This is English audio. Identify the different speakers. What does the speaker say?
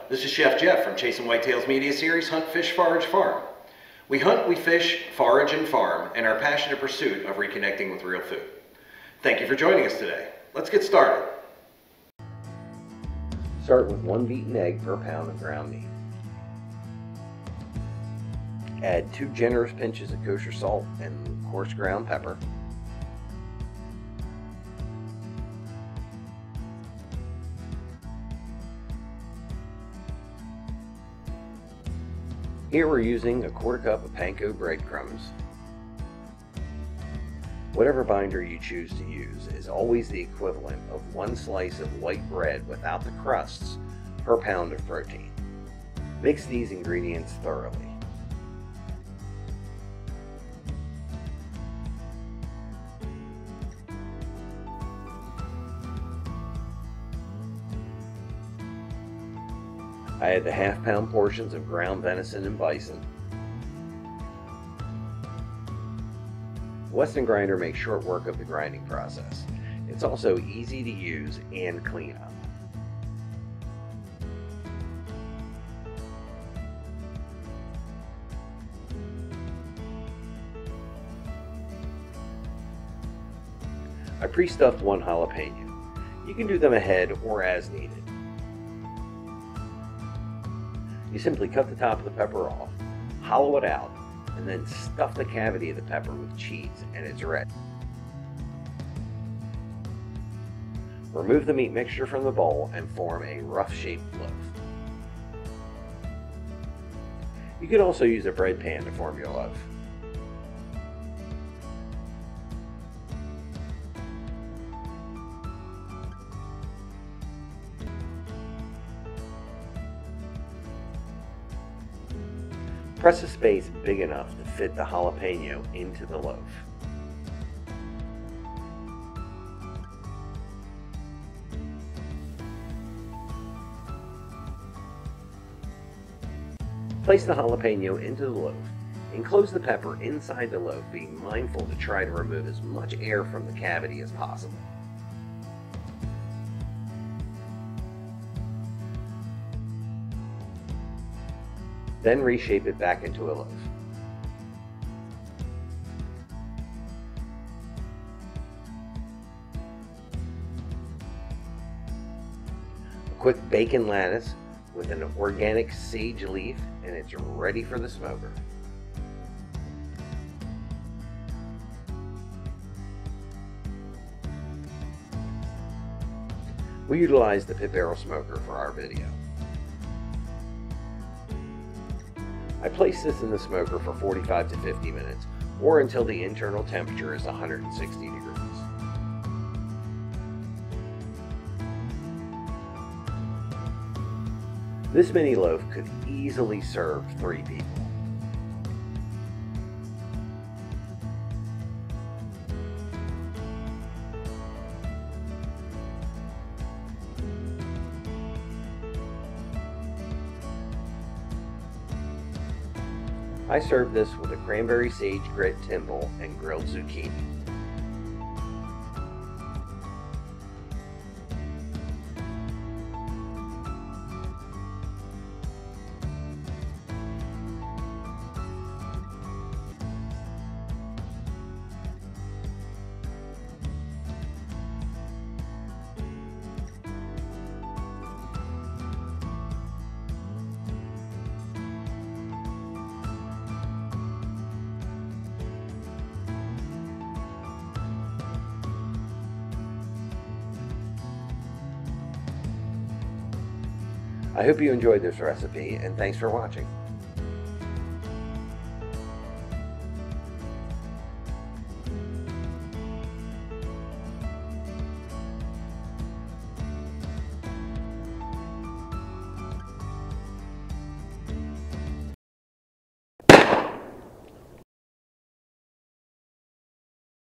Speaker 1: This is Chef Jeff from Chasin Whitetails Media Series, Hunt, Fish, Forage, Farm. We hunt, we fish, forage, and farm in our passionate pursuit of reconnecting with real food. Thank you for joining us today. Let's get started. Start with 1 beaten egg per pound of ground meat. Add 2 generous pinches of kosher salt and coarse ground pepper. Here we're using a 1/4 cup of panko breadcrumbs. Whatever binder you choose to use is always the equivalent of 1 slice of white bread without the crusts per pound of protein. Mix these ingredients thoroughly. I add the 1/2 pound portions of ground venison and bison. Weston grinder makes short work of the grinding process. It's also easy to use and clean up. I pre-stuffed 1 jalapeno. You can do them ahead or as needed. You simply cut the top of the pepper off, hollow it out, and then stuff the cavity of the pepper with cheese, and it's ready. Remove the meat mixture from the bowl and form a rough-shaped loaf. You could also use a bread pan to form your loaf. Press a space big enough to fit the jalapeno into the loaf. Place the jalapeno into the loaf. Enclose the pepper inside the loaf, being mindful to try to remove as much air from the cavity as possible. Then reshape it back into a loaf. A quick bacon lattice with an organic sage leaf, and it's ready for the smoker. We utilized the pit barrel smoker for our video. I place this in the smoker for 45 to 50 minutes, or until the internal temperature is 160 degrees. This mini loaf could easily serve 3 people. I serve this with a cranberry sage grit timbal and grilled zucchini. I hope you enjoyed this recipe, and thanks for watching.